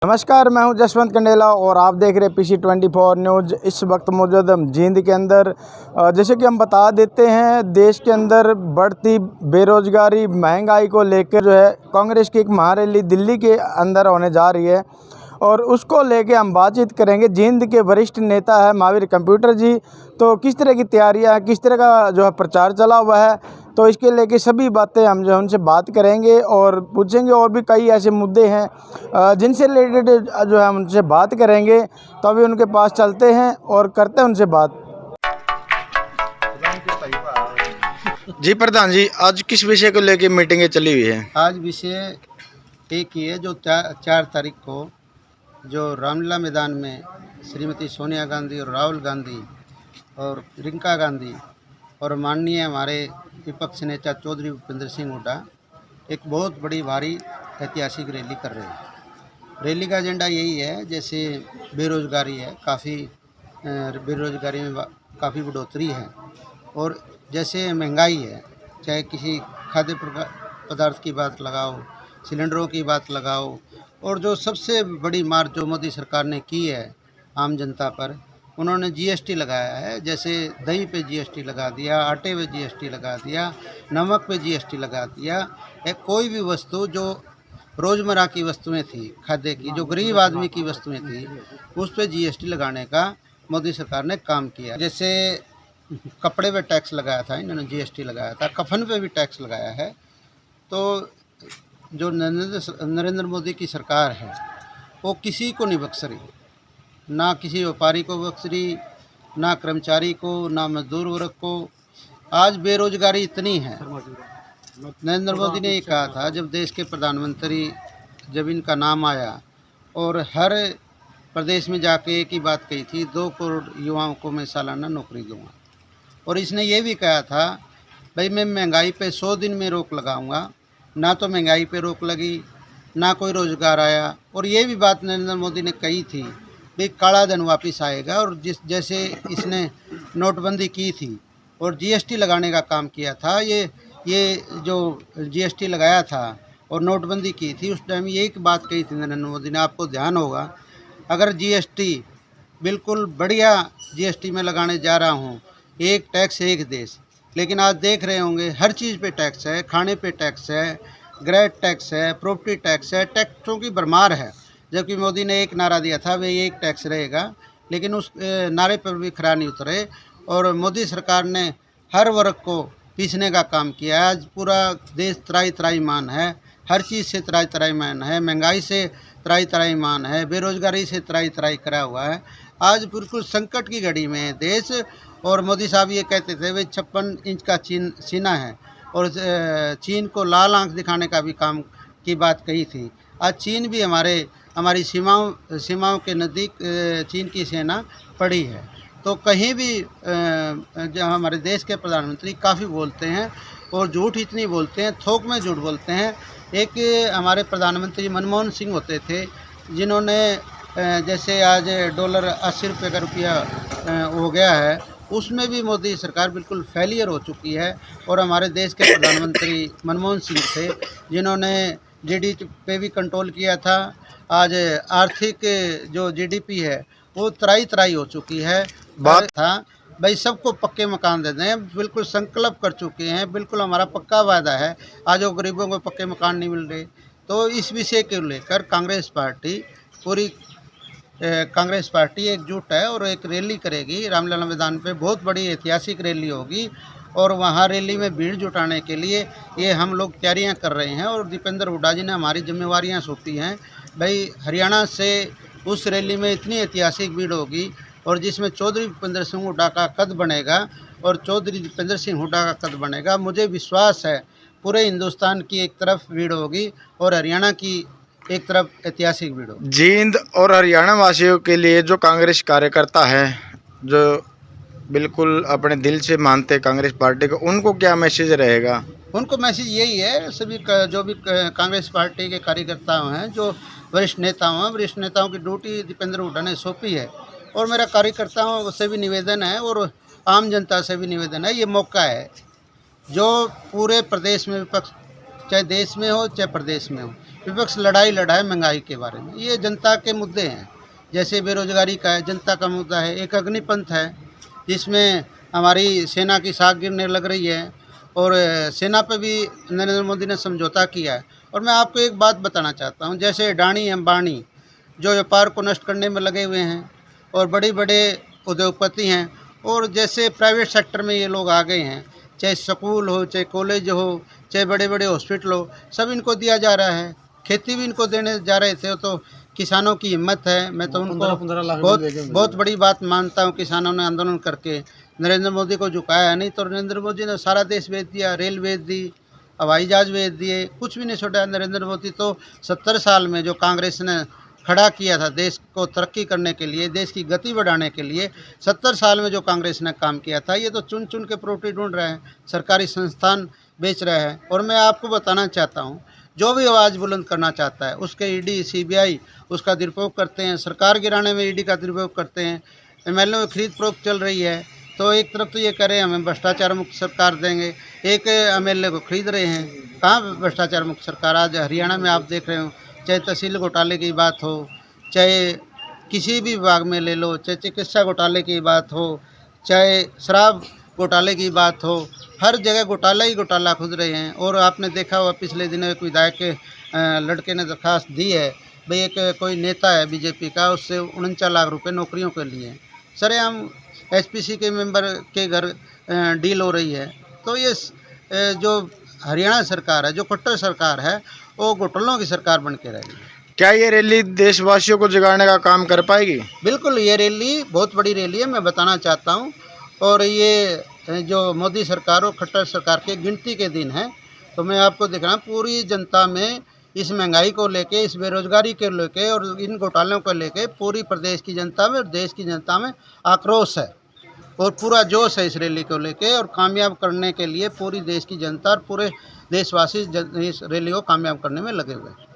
नमस्कार, मैं हूं जसवंत कंडेला और आप देख रहे हैं PC24 न्यूज़। इस वक्त मौजूद हम जींद के अंदर। जैसे कि हम बता देते हैं, देश के अंदर बढ़ती बेरोज़गारी, महंगाई को लेकर जो है कांग्रेस की एक महारैली दिल्ली के अंदर होने जा रही है और उसको लेके हम बातचीत करेंगे। जींद के वरिष्ठ नेता है महावीर कंप्यूटर जी। तो किस तरह की तैयारियां हैं, किस तरह का जो है प्रचार चला हुआ है, तो इसके लेके सभी बातें हम जो है उनसे बात करेंगे और पूछेंगे। और भी कई ऐसे मुद्दे हैं जिनसे रिलेटेड जो है हम उनसे बात करेंगे। तो अभी उनके पास चलते हैं और करते हैं उनसे बात। जी प्रधान जी, आज किस विषय को लेके मीटिंगें चली हुई है? आज विषय एक ही है, जो 4 तारीख को जो रामलीला मैदान में श्रीमती सोनिया गांधी और राहुल गांधी और प्रियंका गांधी और माननीय हमारे विपक्ष नेता चौधरी भूपेंद्र सिंह हुड्डा एक बहुत बड़ी भारी ऐतिहासिक रैली कर रहे हैं। रैली का एजेंडा यही है, जैसे बेरोज़गारी है, काफ़ी बेरोज़गारी में काफ़ी बढ़ोतरी है, और जैसे महंगाई है, चाहे किसी खाद्य पदार्थ की बात लगाओ, सिलेंडरों की बात लगाओ, और जो सबसे बड़ी मार जो मोदी सरकार ने की है आम जनता पर, उन्होंने जीएसटी लगाया है। जैसे दही पे जीएसटी लगा दिया, आटे पे जीएसटी लगा दिया, नमक पे जीएसटी लगा दिया। एक कोई भी वस्तु जो रोज़मर्रा की वस्तुएं थी, खाद्य की, जो गरीब आदमी की वस्तुएं थी, उस पे जीएसटी लगाने का मोदी सरकार ने काम किया। जैसे कपड़े पे टैक्स लगाया था, इन्होंने जीएसटी लगाया था, कफन पे भी टैक्स लगाया है। तो जो नरेंद्र मोदी की सरकार है, वो किसी को नहीं बख्श रही, ना किसी व्यापारी को बख्श रही, ना कर्मचारी को, ना मजदूर वर्ग को। आज बेरोजगारी इतनी है, नरेंद्र मोदी ने ये कहा था जब देश के प्रधानमंत्री, जब इनका नाम आया, और हर प्रदेश में जाके एक ही बात कही थी, 2 करोड़ युवाओं को मैं सालाना नौकरी दूंगा। और इसने ये भी कहा था, भाई मैं महंगाई पे 100 दिन में रोक लगाऊंगा। ना तो महंगाई पे रोक लगी, ना कोई रोज़गार आया। और ये भी बात नरेंद्र मोदी ने कही थी, भाई काला धन वापस आएगा। और जैसे इसने नोटबंदी की थी और जीएसटी लगाने का काम किया था, ये जो जीएसटी लगाया था और नोटबंदी की थी, उस टाइम ये एक बात कही थी नरेंद्र मोदी ने, आपको ध्यान होगा, अगर जीएसटी बिल्कुल बढ़िया जीएसटी में लगाने जा रहा हूँ, एक टैक्स एक देश। लेकिन आज देख रहे होंगे हर चीज़ पे टैक्स है, खाने पे टैक्स है, ग्रेड टैक्स है, प्रॉपर्टी टैक्स है, टैक्सों की भरमार है। जबकि मोदी ने एक नारा दिया था, भाई एक टैक्स रहेगा, लेकिन उस नारे पर भी खरा नहीं उतरे। और मोदी सरकार ने हर वर्ग को पीसने का काम किया है। आज पूरा देश त्राही त्राही मान है, हर चीज़ से त्राही त्राही मान है, महंगाई से त्राही त्राही मान है, बेरोजगारी से त्राही त्राही करा हुआ है। आज बिल्कुल संकट की घड़ी में है देश। और मोदी साहब ये कहते थे, भाई 56 इंच का सीना है, और चीन को लाल आंख दिखाने का भी काम की बात कही थी। आज चीन भी हमारी सीमाओं के नज़दीक चीन की सेना पड़ी है। तो कहीं भी जो हमारे देश के प्रधानमंत्री काफ़ी बोलते हैं, और झूठ इतनी बोलते हैं, थोक में झूठ बोलते हैं। एक हमारे प्रधानमंत्री मनमोहन सिंह होते थे, जिन्होंने जैसे आज डॉलर 80 रुपये का रुपया हो गया है, उसमें भी मोदी सरकार बिल्कुल फेलियर हो चुकी है। और हमारे देश के प्रधानमंत्री मनमोहन सिंह थे, जिन्होंने जीडीपी पे भी कंट्रोल किया था। आज आर्थिक जो जीडीपी है वो त्राही हो चुकी है। बात था भाई सबको पक्के मकान दे दें, बिल्कुल संकल्प कर चुके हैं, बिल्कुल हमारा पक्का वादा है। आज वो गरीबों को पक्के मकान नहीं मिल रहे। तो इस विषय को लेकर कांग्रेस पार्टी एकजुट है और एक रैली करेगी रामलीला मैदान पे। बहुत बड़ी ऐतिहासिक रैली होगी, और वहाँ रैली में भीड़ जुटाने के लिए ये हम लोग तैयारियां कर रहे हैं। और दीपेंद्र हुड्डा जी ने हमारी जिम्मेवारियां सौंपी हैं, भाई हरियाणा से उस रैली में इतनी ऐतिहासिक भीड़ होगी, और जिसमें चौधरी भूपेंद्र सिंह हुड्डा का कद बनेगा, और चौधरी दीपेंद्र सिंह हुड्डा का कद बनेगा। मुझे विश्वास है पूरे हिंदुस्तान की एक तरफ भीड़ होगी और हरियाणा की एक तरफ ऐतिहासिक भीड़ होगी। जींद और हरियाणा वासियों के लिए जो कांग्रेस कार्यकर्ता है, जो बिल्कुल अपने दिल से मानते कांग्रेस पार्टी को, उनको क्या मैसेज रहेगा? उनको मैसेज यही है, सभी जो भी कांग्रेस पार्टी के कार्यकर्ता हैं, जो वरिष्ठ नेताओं की ड्यूटी दीपेंद्र हुड्डा ने सौंपी है। और मेरा कार्यकर्ताओं से भी निवेदन है और आम जनता से भी निवेदन है, ये मौका है जो पूरे प्रदेश में विपक्ष, चाहे देश में हो चाहे प्रदेश में हो, विपक्ष लड़ाई लड़ा है महंगाई के बारे में। ये जनता के मुद्दे हैं, जैसे बेरोजगारी का है, जनता का मुद्दा है। एक अग्निपंथ है जिसमें हमारी सेना की साख गिरने लग रही है और सेना पे भी नरेंद्र मोदी ने समझौता किया है। और मैं आपको एक बात बताना चाहता हूँ, जैसे अडानी अंबानी जो व्यापार को नष्ट करने में लगे हुए हैं और बड़े बड़े उद्योगपति हैं, और जैसे प्राइवेट सेक्टर में ये लोग आ गए हैं, चाहे स्कूल हो, चाहे कॉलेज हो, चाहे बड़े बड़े हॉस्पिटल हो, सब इनको दिया जा रहा है। खेती भी इनको देने जा रहे थे, तो किसानों की हिम्मत है। मैं तो उनको 15 लाख बहुत बड़ी बात मानता हूँ। किसानों ने आंदोलन करके नरेंद्र मोदी को झुकाया है, नहीं तो नरेंद्र मोदी ने सारा देश बेच दिया, रेल बेच दी, हवाई जहाज बेच दिए, कुछ भी नहीं छोड़ा। नरेंद्र मोदी तो 70 साल में जो कांग्रेस ने खड़ा किया था देश को तरक्की करने के लिए, देश की गति बढ़ाने के लिए, 70 साल में जो कांग्रेस ने काम किया था, ये तो चुन चुन के प्रॉपर्टी ढूंढ रहे हैं, सरकारी संस्थान बेच रहे हैं। और मैं आपको बताना चाहता हूँ, जो भी आवाज़ बुलंद करना चाहता है उसके ईडी सीबीआई उसका दुरुपयोग करते हैं, सरकार गिराने में ईडी का दुरुपयोग करते हैं। एमएलए में खरीद फरोख्त चल रही है, तो एक तरफ तो ये कह रहे हैं हमें भ्रष्टाचार मुक्त सरकार देंगे, एक एमएलए को खरीद रहे हैं। कहाँ भ्रष्टाचार मुक्त सरकार? आज हरियाणा में आप देख रहे हो, चाहे तहसील घोटाले की बात हो, चाहे किसी भी विभाग में ले लो, चाहे चिकित्सा घोटाले की बात हो, चाहे शराब घोटाले की बात हो, हर जगह घोटाला ही घोटाला खुद रहे हैं। और आपने देखा हुआ पिछले दिनों एक विधायक के लड़के ने दरख्वास्त दी है, भाई एक कोई नेता है बीजेपी का, उससे 49 लाख रुपए नौकरियों के लिए सरेआम एसपीसी के मेंबर के घर डील हो रही है। तो ये जो हरियाणा सरकार है, जो कट्टर सरकार है, वो घोटालों की सरकार बन के रहेगी। क्या ये रैली देशवासियों को जगाने का काम कर पाएगी? बिल्कुल, ये रैली बहुत बड़ी रैली है, मैं बताना चाहता हूँ। और ये जो मोदी सरकार और खट्टर सरकार के गिनती के दिन हैं, तो मैं आपको दिख रहा हूँ पूरी जनता में इस महंगाई को लेके, इस बेरोजगारी को लेके और इन घोटालों को लेके पूरी प्रदेश की जनता में और देश की जनता में आक्रोश है और पूरा जोश है इस रैली को लेके। और कामयाब करने के लिए पूरी देश की जनता और पूरे देशवासी इस रैली को कामयाब करने में लगे हुए हैं।